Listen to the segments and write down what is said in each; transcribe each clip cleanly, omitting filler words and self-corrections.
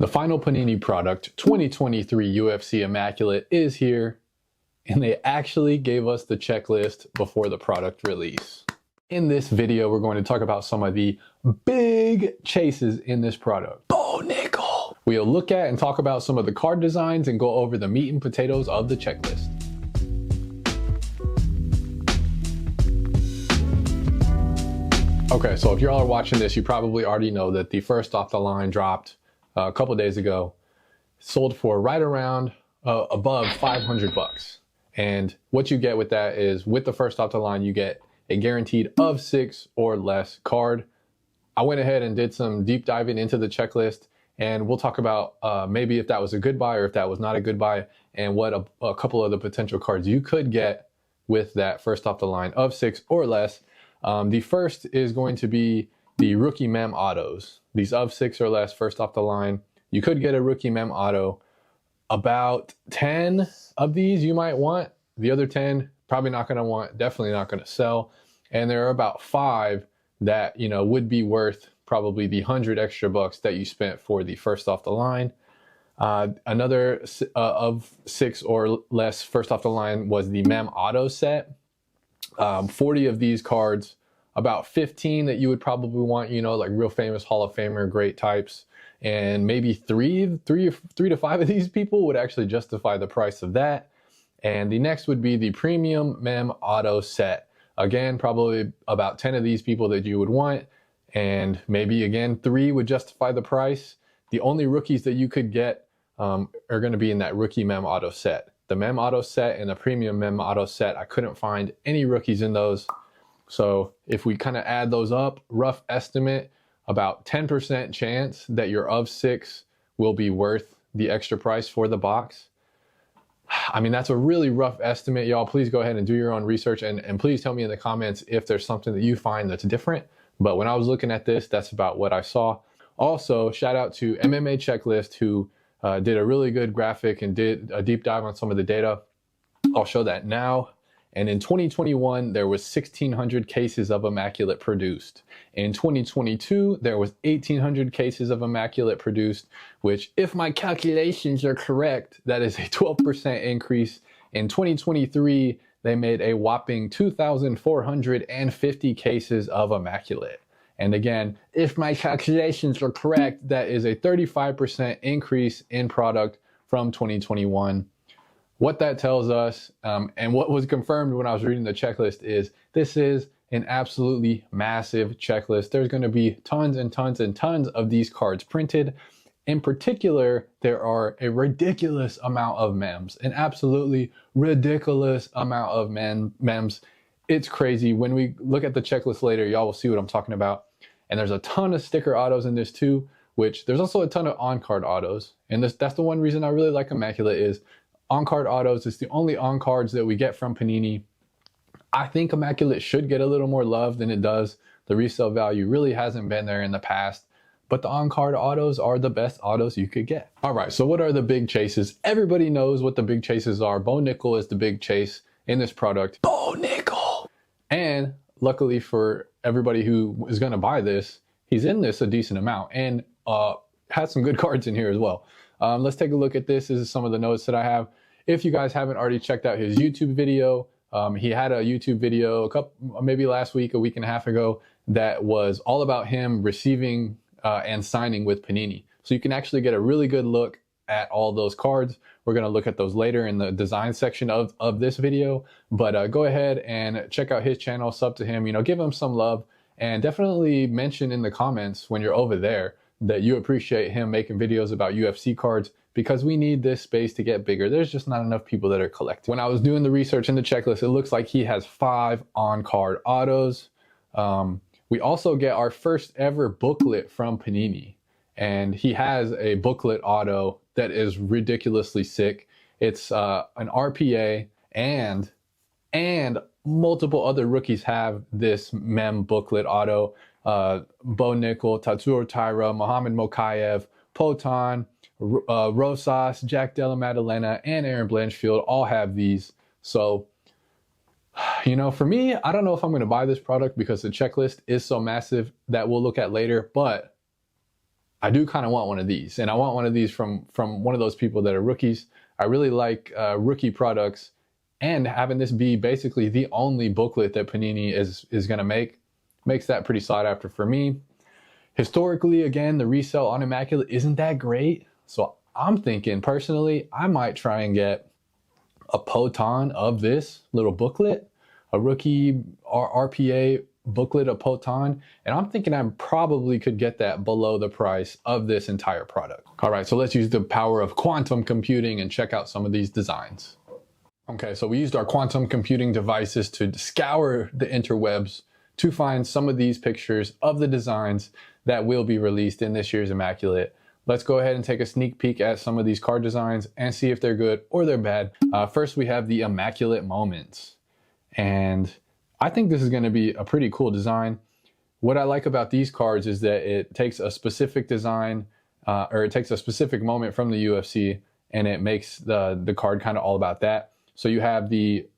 The final Panini product, 2023 UFC Immaculate, is here, and they actually gave us the checklist before the product release. In this video, we're going to talk about some of the big chases in this product. Bo nickel! We'll look at and talk about some of the card designs and go over the meat and potatoes of the checklist. Okay, so if you're all watching this, you probably already know that the first off the line dropped a couple days ago, sold for right around above 500 bucks. And what you get with that is, with the first off the line, you get a guaranteed of 6 or less card. I went ahead and did some deep diving into the checklist, and we'll talk about maybe if that was a good buy or if that was not a good buy, and what a couple of the potential cards you could get with that first off the line of 6 or less. The first is going to be the rookie mem autos. These of 6 or less, first off the line. You could get a rookie mem auto. About 10 of these you might want. The other 10, probably not going to want, definitely not going to sell. And there are about 5 that, you know, would be worth probably the 100 extra bucks that you spent for the first off the line. Another of 6 or less first off the line was the mem auto set. 40 of these cards, about 15 that you would probably want, you know, like real famous Hall of Famer, great types. And maybe three to 5 of these people would actually justify the price of that. And the next would be the premium mem auto set. Again, probably about 10 of these people that you would want. And maybe again, 3 would justify the price. The only rookies that you could get are going to be in that rookie mem auto set. The mem auto set and the premium mem auto set, I couldn't find any rookies in those. So if we kind of add those up, rough estimate, about 10% chance that your of 6 will be worth the extra price for the box. I mean, that's a really rough estimate, y'all. Please go ahead and do your own research, and please tell me in the comments if there's something that you find that's different. But when I was looking at this, that's about what I saw. Also, shout out to MMA Checklist, who did a really good graphic and did a deep dive on some of the data. I'll show that now. And in 2021, there was 1,600 cases of Immaculate produced. In 2022, there was 1,800 cases of Immaculate produced, which, if my calculations are correct, that is a 12% increase. In 2023, they made a whopping 2,450 cases of Immaculate. And again, if my calculations are correct, that is a 35% increase in product from 2021. What that tells us, and what was confirmed when I was reading the checklist, is this is an absolutely massive checklist. There's going to be tons and tons and tons of these cards printed. In particular, there are a ridiculous amount of mems, an absolutely ridiculous amount of mems. It's crazy. When we look at the checklist later, y'all will see what I'm talking about. And there's a ton of sticker autos in this too, which there's also a ton of on-card autos. And that's the one reason I really like Immaculate is on-card autos. It's the only on-cards that we get from Panini. I think Immaculate should get a little more love than it does. The resale value really hasn't been there in the past, but the on-card autos are the best autos you could get. All right, so what are the big chases? Everybody knows what the big chases are. Bo nickel is the big chase in this product. Bo nickel! And luckily for everybody who is gonna buy this, he's in this a decent amount and has some good cards in here as well. Let's take a look at this. This is some of the notes that I have. If you guys haven't already checked out his YouTube video, he had a YouTube video maybe last week, a week and a half ago, that was all about him receiving and signing with Panini. So you can actually get a really good look at all those cards. We're going to look at those later in the design section of this video, but go ahead and check out his channel, sub to him, you know, give him some love, and definitely mention in the comments when you're over there that you appreciate him making videos about UFC cards, because we need this space to get bigger. There's just not enough people that are collecting. When I was doing the research in the checklist, it looks like he has 5 on-card autos. We also get our first ever booklet from Panini, and he has a booklet auto that is ridiculously sick. It's an RPA, and multiple other rookies have this mem booklet auto. Bo Nickel, Tatsuro Taira, Mohamed Mokaev, Potan, Rosas, Jack Della Maddalena, and Aaron Blanchfield all have these. So, you know, for me, I don't know if I'm going to buy this product because the checklist is so massive that we'll look at later, but I do kind of want one of these, and I want one of these from one of those people that are rookies. I really like rookie products, and having this be basically the only booklet that Panini is going to makes that pretty sought after for me. Historically, again, the resale on Immaculate isn't that great, so I'm thinking personally I might try and get a Poton of this little booklet, a rookie RPA booklet of Poton, and I'm thinking I probably could get that below the price of this entire product. All right, so let's use the power of quantum computing and check out some of these designs. Okay, so we used our quantum computing devices to scour the interwebs to find some of these pictures of the designs that will be released in this year's Immaculate. Let's go ahead and take a sneak peek at some of these card designs and see if they're good or they're bad. First, we have the Immaculate Moments. And I think this is going to be a pretty cool design. What I like about these cards is that it takes a specific design or it takes a specific moment from the UFC and it makes the card kind of all about that. So you have the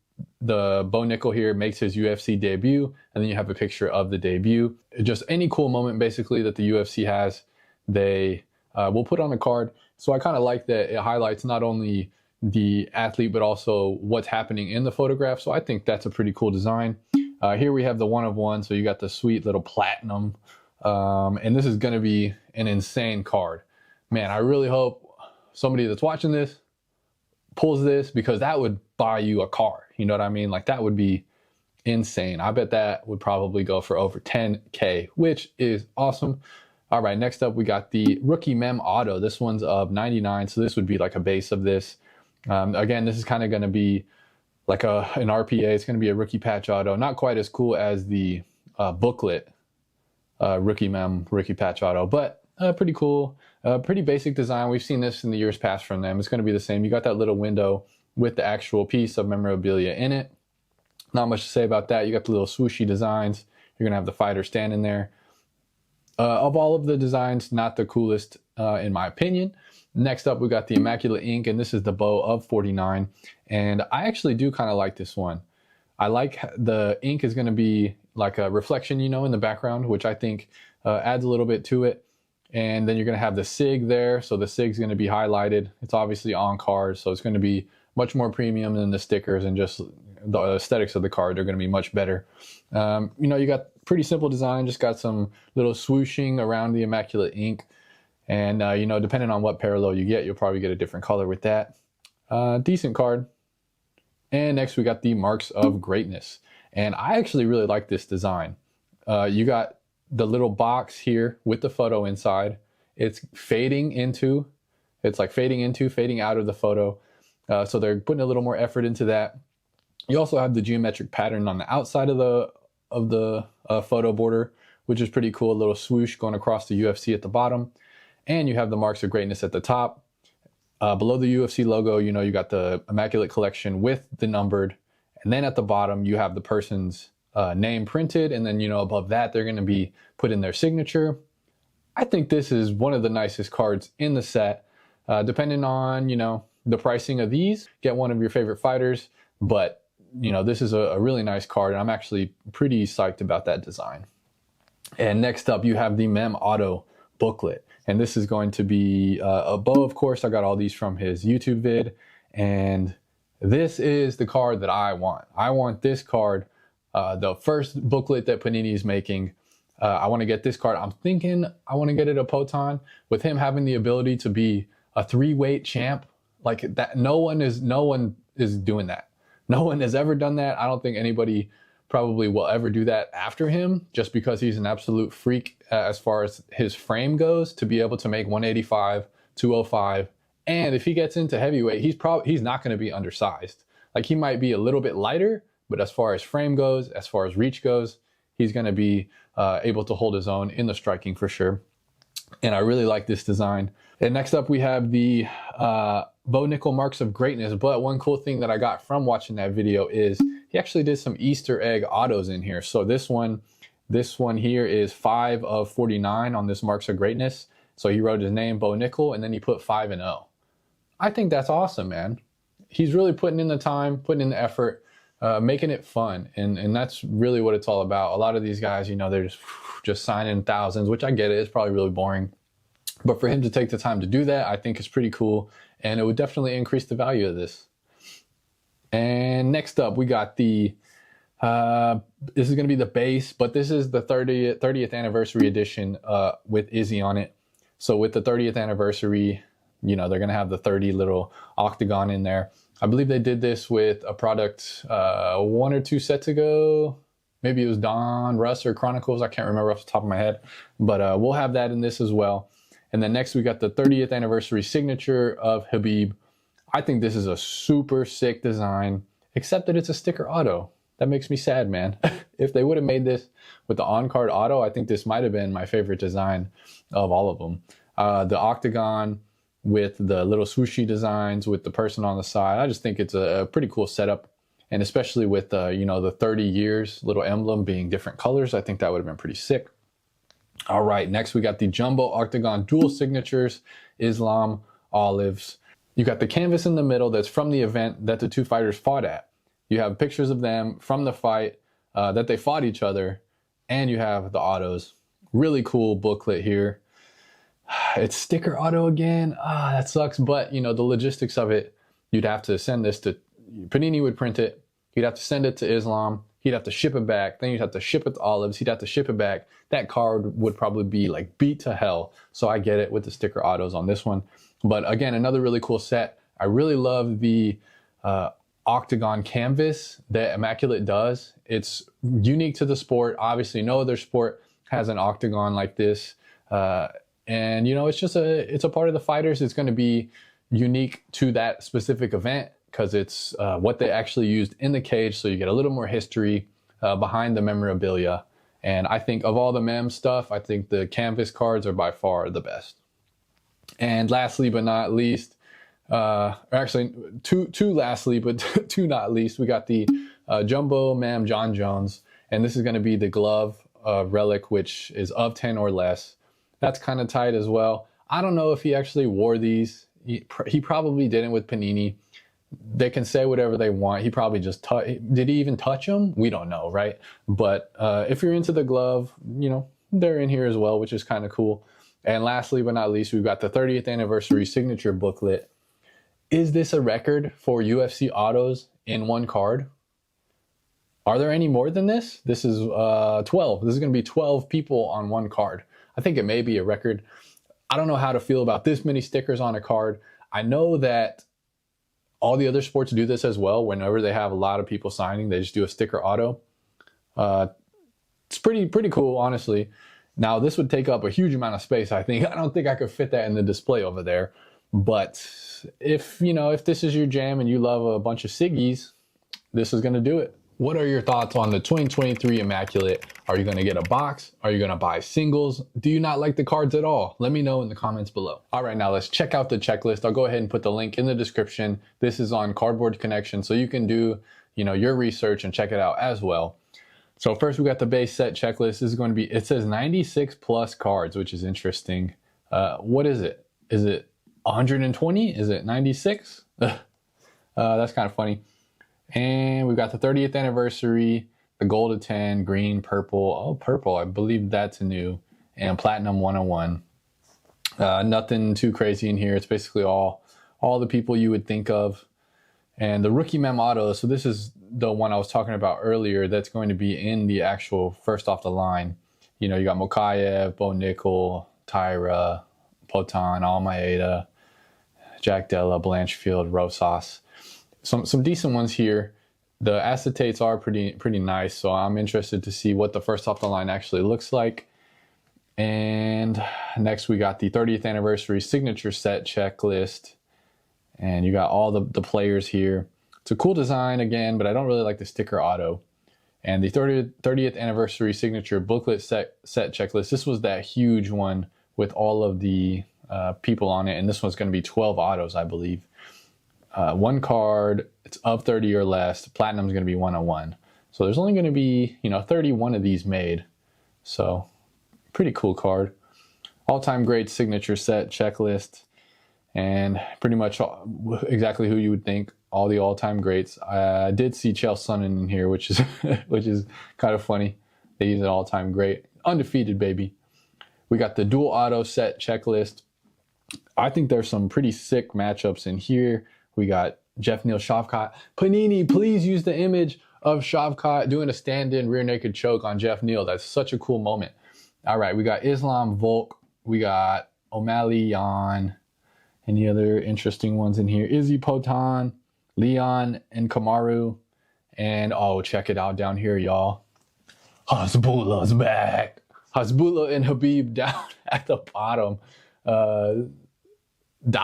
Bo Nickel here makes his UFC debut, and then you have a picture of the debut. Just any cool moment basically that the UFC has, they will put on the card. So I kind of like that it highlights not only the athlete, but also what's happening in the photograph. So I think that's a pretty cool design. Here we have the 1 of 1. So you got the sweet little platinum. And this is going to be an insane card. Man, I really hope somebody that's watching this pulls this, because that would buy you a car. You know what I mean? Like, that would be insane. I bet that would probably go for over 10K, which is awesome. All right, next up, we got the Rookie Mem Auto. This one's of 99, so this would be like a base of this. Again, this is kind of going to be like an RPA. It's going to be a Rookie Patch Auto. Not quite as cool as the booklet Rookie Mem Rookie Patch Auto, but pretty cool. Pretty basic design. We've seen this in the years past from them. It's going to be the same. You got that little window with the actual piece of memorabilia in it. Not much to say about that. You got the little swooshy designs. You're going to have the fighter standing there. Of all of the designs, not the coolest in my opinion. Next up, we got the Immaculate Ink, and this is the Bo of 49. And I actually do kind of like this one. I like the ink is going to be like a reflection, you know, in the background, which I think adds a little bit to it. And then you're going to have the SIG there. So the SIG's going to be highlighted. It's obviously on cards, so it's going to be much more premium than the stickers, and just the aesthetics of the card are going to be much better. You know, you got pretty simple design, just got some little swooshing around the Immaculate Ink. And, you know, depending on what parallel you get, you'll probably get a different color with that. Decent card. And next we got the Marks of Greatness. And I actually really like this design. You got the little box here with the photo inside. It's fading into, fading out of the photo. So they're putting a little more effort into that. You also have the geometric pattern on the outside of the photo border, which is pretty cool. A little swoosh going across the UFC at the bottom. And you have the Marks of Greatness at the top. Below the UFC logo, you know, you got the Immaculate Collection with the numbered. And then at the bottom, you have the person's name printed. And then, you know, above that, they're going to be putting their signature. I think this is one of the nicest cards in the set. Depending on, you know, the pricing of these, get one of your favorite fighters. But, you know, this is a really nice card. And I'm actually pretty psyched about that design. And next up, you have the Mem Auto booklet. And this is going to be a Bo, of course. I got all these from his YouTube vid. And this is the card that I want. I want this card, the first booklet that Panini is making. I want to get this card. I'm thinking I want to get it a Poton, with him having the ability to be a 3-weight champ. Like that, no one is doing that. No one has ever done that. I don't think anybody probably will ever do that after him, just because he's an absolute freak as far as his frame goes, to be able to make 185, 205. And if he gets into heavyweight, he's not going to be undersized. Like, he might be a little bit lighter, but as far as frame goes, as far as reach goes, he's going to be able to hold his own in the striking for sure. And I really like this design. And next up, we have the Bo Nickel Marks of Greatness. But one cool thing that I got from watching that video is he actually did some Easter egg autos in here. So this one here is 5 of 49 on this Marks of Greatness. So he wrote his name, Bo Nickel, and then he put 5 and 0. I think that's awesome, man. He's really putting in the time, putting in the effort, making it fun. And that's really what it's all about. A lot of these guys, you know, they're just signing thousands, which I get it. It's probably really boring. But for him to take the time to do that, I think is pretty cool. And it would definitely increase the value of this. And next up, we got the, this is going to be the base, but this is the 30th anniversary edition with Izzy on it. So with the 30th anniversary, you know, they're going to have the 30 little octagon in there. I believe they did this with a product 1 or 2 sets ago. Maybe it was Don Russ or Chronicles. I can't remember off the top of my head. But we'll have that in this as well. And then next we got the 30th anniversary signature of Khabib. I think this is a super sick design, except that it's a sticker auto. That makes me sad, man. If they would have made this with the on-card auto, I think this might have been my favorite design of all of them. The octagon with the little swooshy designs with the person on the side. I just think it's a pretty cool setup. And especially with, you know, the 30 years little emblem being different colors, I think that would have been pretty sick. All right, next we got the Jumbo Octagon dual signatures, Islam Olives. You got the canvas in the middle that's from the event that the two fighters fought at. You have pictures of them from the fight that they fought each other, and you have the autos. Really cool booklet here. It's sticker auto again. That sucks, but you know, the logistics of it, you'd have to send this to, Panini would print it, you'd have to send it to Islam, he'd have to ship it back, then you'd have to ship it to Olives, he'd have to ship it back. That card would probably be like beat to hell. So I get it with the sticker autos on this one. But again, another really cool set. I really love the octagon canvas that Immaculate does. It's unique to the sport. Obviously, no other sport has an octagon like this. And you know, it's just it's a part of the fighters. It's going to be unique to that specific event because it's what they actually used in the cage. So you get a little more history behind the memorabilia. And I think of all the mem stuff, I think the canvas cards are by far the best. And lastly but not least, actually two lastly, but two not least, we got the Jumbo Mem John Jones. And this is going to be the glove relic, which is of 10 or less. That's kind of tight as well. I don't know if he actually wore these. He probably didn't with Panini. They can say whatever they want. He probably just did he even touch them? We don't know, right? But if you're into the glove, you know, they're in here as well, which is kind of cool. And lastly but not least, we've got the 30th anniversary signature booklet. Is this a record for UFC autos in one card? Are there any more than this? This is 12. This is going to be 12 people on one card. I think it may be a record. I don't know how to feel about this many stickers on a card. I know that all the other sports do this as well. Whenever they have a lot of people signing, they just do a sticker auto. It's pretty cool, honestly. Now, this would take up a huge amount of space, I think. I don't think I could fit that in the display over there. But if, you know, if this is your jam and you love a bunch of Siggies, this is going to do it. What are your thoughts on the 2023 Immaculate? Are you going to get a box? Are you going to buy singles? Do you not like the cards at all? Let me know in the comments below. All right, now let's check out the checklist. I'll go ahead and put the link in the description. This is on Cardboard Connection, so you can do, you know, your research and check it out as well. So first we got the base set checklist. This is going to be, it says 96 plus cards, which is interesting. What is it? Is it 120? Is it 96? That's kind of funny. And we've got the 30th anniversary, the gold of 10, green, purple. Oh, purple, I believe that's new. And platinum 101. Nothing too crazy in here. It's basically all the people you would think of. And the rookie mem auto, so this is the one I was talking about earlier that's going to be in the actual first off the line. You know, you got Mokaev, Bo Nickel, Tyra, Potan, Almeida, Jack Della, Blanchfield, Rosas. Some decent ones here. The acetates are pretty nice, so I'm interested to see what the first off the line actually looks like. And next we got the 30th anniversary signature set checklist. And you got all the players here. It's a cool design again, but I don't really like the sticker auto. And the 30th anniversary signature booklet set checklist. This was that huge one with all of the people on it. And this one's going to be 12 autos, I believe. One card, it's of 30 or less. Platinum is going to be 101. So there's only going to be, you know, 31 of these made. So pretty cool card. All-time great signature set checklist. And pretty much exactly who you would think. All the all-time greats. I did see Chael Sonnen in here, which is kind of funny. He's an all-time great. Undefeated, baby. We got the dual auto set checklist. I think there's some pretty sick matchups in here. We got Jeff Neal Shavkat. Panini, please use the image of Shavkat doing a stand-in rear naked choke on Jeff Neal. That's such a cool moment. All right, we got Islam Volk. We got O'Malley Yan. Any other interesting ones in here? Izzy Potan, Leon, and Kamaru. And oh, check it out down here, y'all. Hasbullah's back. Hasbullah and Habib down at the bottom. I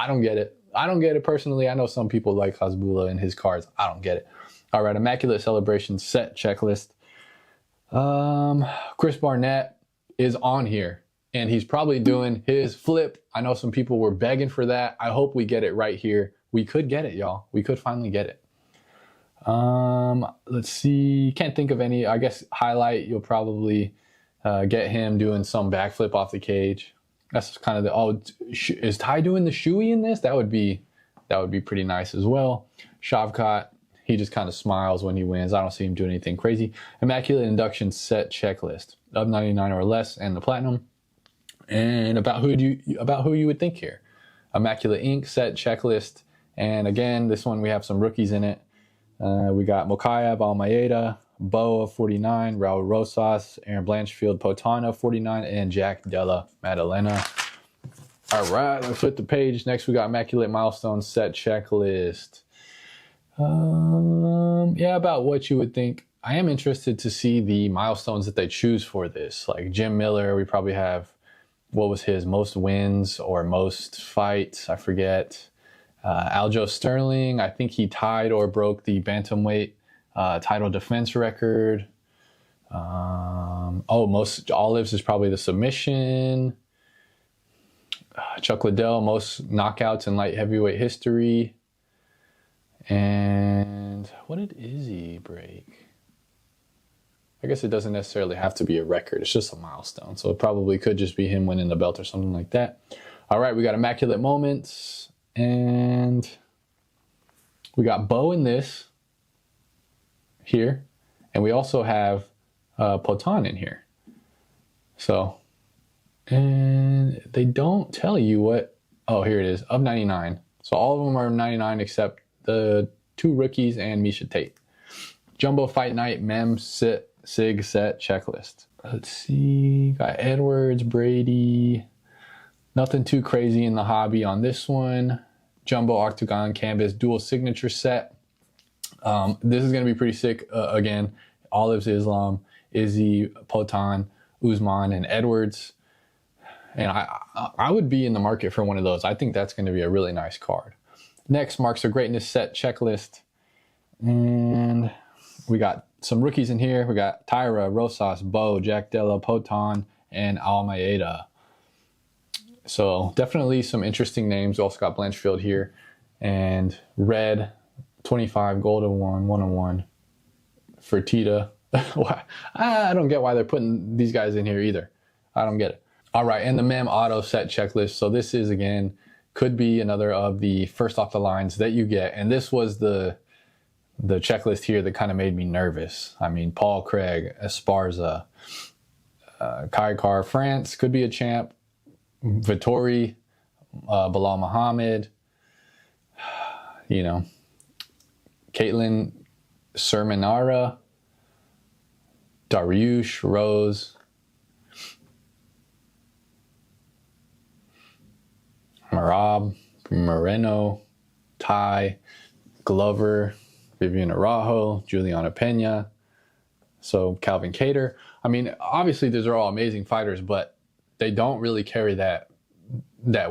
don't get it. I don't get it personally. I know some people like Hasbullah and his cards. I don't get it. All right, Immaculate Celebration set checklist. Chris Barnett is on here, and he's probably doing his flip. I know some people were begging for that. I hope we get it right here. We could get it, y'all. We could finally get it. Let's see. Can't think of any. I guess highlight, you'll probably get him doing some backflip off the cage. That's kind of the, oh, is Ty doing the shoey in this? That would be pretty nice as well. Shavkat, he just kind of smiles when he wins. I don't see him doing anything crazy. Immaculate Induction set checklist of 99 or less and the platinum. And about who you would think here. Immaculate Ink set checklist. And again, this one we have some rookies in it. We got Mokayev, Almeida, Bo of 49, Raul Rosas, Aaron Blanchfield, Potana of 49, and Jack Della Maddalena. All right, let's flip the page. Next, we got Immaculate Milestone set checklist. Yeah, about what you would think. I am interested to see the milestones that they choose for this. Like Jim Miller, we probably have, what was his most wins or most fights? I forget. Aljo Sterling, I think he tied or broke the bantamweight title defense record. Most Olives is probably the submission. Chuck Liddell, most knockouts in light heavyweight history. And what did Izzy break? I guess it doesn't necessarily have to be a record. It's just a milestone. So it probably could just be him winning the belt or something like that. All right, we got Immaculate Moments. And we got Bo in this here. And we also have Potan in here. So, and they don't tell you what, oh, here it is, of 99. So all of them are 99 except the two rookies and Misha Tate. Jumbo Fight Night Mem Sig set checklist. Let's see, got Edwards, Brady. Nothing too crazy in the hobby on this one. Jumbo Octagon Canvas dual signature set. This is going to be pretty sick. Again, Olives, Islam, Izzy, Potan, Usman, and Edwards. And I would be in the market for one of those. I think that's going to be a really nice card. Next, Marks of Greatness set checklist. And we got some rookies in here. We got Tyra, Rosas, Bo, Jack Della, Potan, and Almeida. So definitely some interesting names. We also got Blanchfield here. And red, 25, gold of 1, 101. Fertitta. I don't get why they're putting these guys in here either. I don't get it. All right, and the Mem Auto set checklist. So this is, again, could be another of the first off the lines that you get. And this was the checklist here that kind of made me nervous. I mean, Paul Craig, Esparza, Kai Car France could be a champ. Vittori, Bilal Muhammad, Caitlin Sermonara, Dariush Rose, Marab, Moreno, Ty, Glover, Vivian Araujo, Juliana Pena, so Calvin Cater. I mean, obviously these are all amazing fighters, but they don't really carry that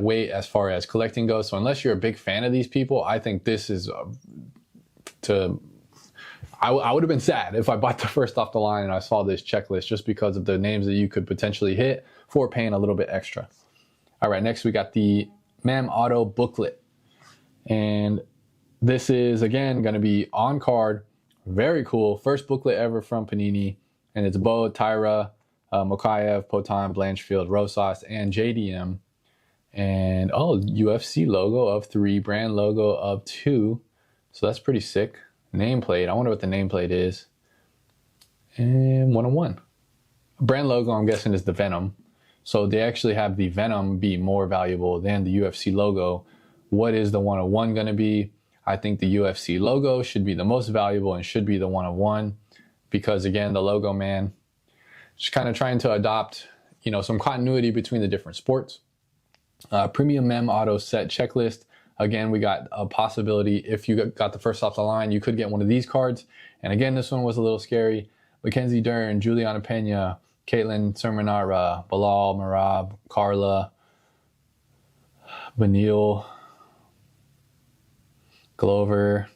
weight as far as collecting goes. So unless you're a big fan of these people, I think this is I would have been sad if I bought the first off the line and I saw this checklist just because of the names that you could potentially hit for paying a little bit extra. All right, next we got the Mem Auto booklet. And this is, again, going to be on card. Very cool. First booklet ever from Panini. And it's Bo, Tyra, Mokayev, Potan, Blanchfield, Rosas, and JDM. And, UFC logo of 3, brand logo of 2. So that's pretty sick. Nameplate. I wonder what the nameplate is. And 101. Brand logo, I'm guessing, is the Venom. So they actually have the Venom be more valuable than the UFC logo. What is the 101 going to be? I think the UFC logo should be the most valuable and should be the 101 because, again, the logo, man, just kind of trying to adopt, some continuity between the different sports. Premium mem auto set checklist. Again, we got a possibility if you got the first off the line, you could get one of these cards. And again, this one was a little scary. Mackenzie Dern, Juliana Pena, Caitlin Sermonara, Bilal Marab, Carla, Benil, Glover,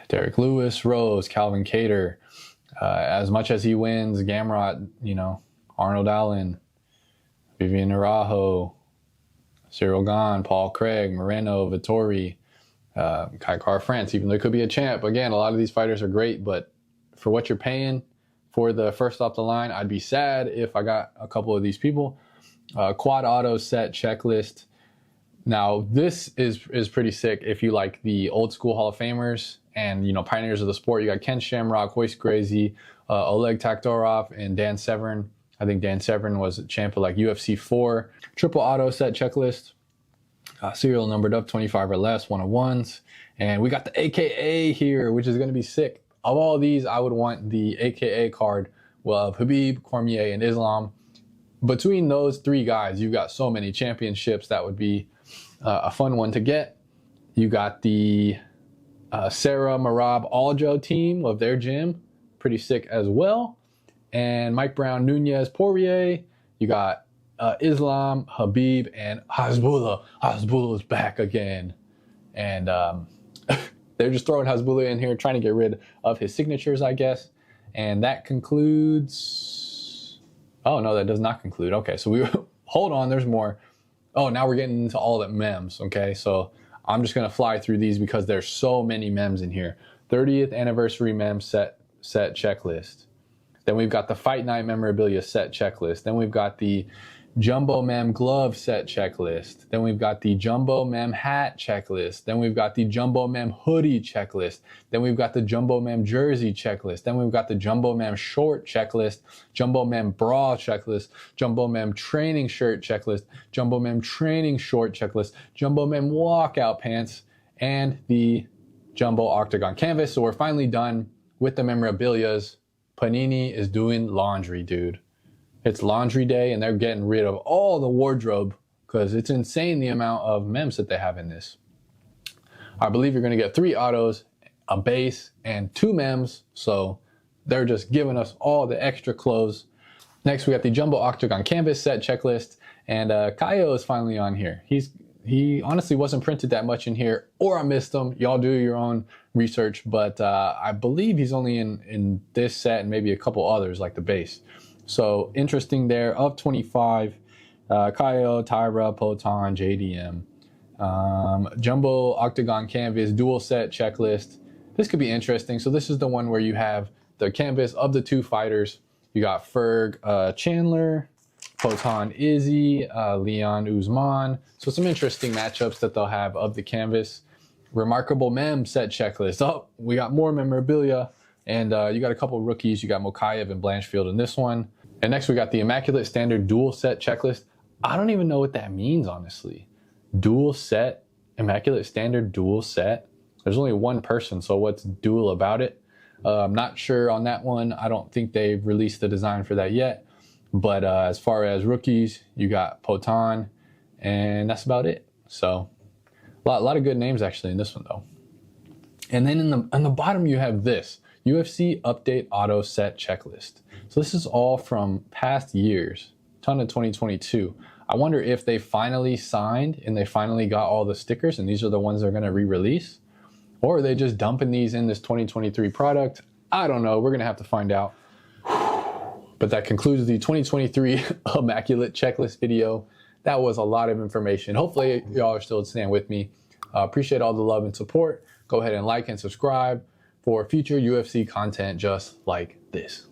Derek Lewis, Rose, Calvin Cater. As much as he wins, Gamrot, Arnold Allen, Vivian Arajo, Cyril Gahn, Paul Craig, Moreno, Vittori, Kai Car France, even though it could be a champ. Again, a lot of these fighters are great, but for what you're paying for the first off the line, I'd be sad if I got a couple of these people. Quad auto set checklist. Now, this is pretty sick if you like the old school Hall of Famers and, pioneers of the sport. You got Ken Shamrock, Royce Gracie, Oleg Taktarov, and Dan Severn. I think Dan Severn was a champ of like UFC 4. Triple auto set checklist. Serial numbered up 25 or less, 101s. And we got the AKA here, which is going to be sick. Of all these, I would want the AKA card of Khabib, Cormier, and Islam. Between those three guys, you've got so many championships. That would be a fun one to get. You got the Sarah Marab Aljo team of their gym. Pretty sick as well. And Mike Brown, Nunez, Poirier. You got Islam, Khabib, and Hasbulla. Hasbulla's back again. And they're just throwing Hasbulla in here, trying to get rid of his signatures, I guess. And that concludes... Oh, no, that does not conclude. Okay, so we hold on, there's more. Oh, now we're getting into all the mems, okay? So I'm just going to fly through these because there's so many mems in here. 30th anniversary mem set checklist. Then we've got the Fight Night memorabilia set checklist. Then we've got the Jumbo Mem glove set checklist. Then we've got the Jumbo Mem hat checklist. Then we've got the Jumbo Mem hoodie checklist. Then we've got the Jumbo Mem jersey checklist. Then we've got the Jumbo Mem short checklist, Jumbo Mem bra checklist, Jumbo Mem training shirt checklist, Jumbo Mem training short checklist, Jumbo Mem walkout pants, and the Jumbo Octagon canvas. So we're finally done with the memorabilias. Panini is doing laundry, dude. It's laundry day and they're getting rid of all the wardrobe because it's insane the amount of mems that they have in this. I believe you're going to get 3 autos, a base, and 2 mems. So they're just giving us all the extra clothes. Next, we got the Jumbo Octagon Canvas set checklist. And Kaio is finally on here. He honestly wasn't printed that much in here, or I missed him. Y'all do your own research. But I believe he's only in this set and maybe a couple others like the base. So interesting there. Of 25, Kaio, Tyra, Poton, JDM. Jumbo Octagon Canvas dual set checklist. This could be interesting. So this is the one where you have the canvas of the 2 fighters. You got Ferg Chandler, Poton Izzy, Leon Usman. So some interesting matchups that they'll have of the canvas. Remarkable Mem set checklist. Oh, we got more memorabilia. And you got a couple rookies. You got Mokaev and Blanchfield in this one. And next we got the Immaculate Standard Dual Set Checklist. I don't even know what that means, honestly. Dual Set, Immaculate Standard Dual Set. There's only one person, so what's dual about it? I'm not sure on that one. I don't think they've released the design for that yet. But as far as rookies, you got Poton, and that's about it. So a lot of good names actually in this one though. And then on the bottom you have this. UFC Update Auto Set Checklist. So this is all from past years, ton of 2022. I wonder if they finally signed and they finally got all the stickers and these are the ones they're going to re-release. Or are they just dumping these in this 2023 product? I don't know. We're going to have to find out. But that concludes the 2023 Immaculate Checklist video. That was a lot of information. Hopefully y'all are still staying with me. Appreciate all the love and support. Go ahead and like and subscribe for future UFC content just like this.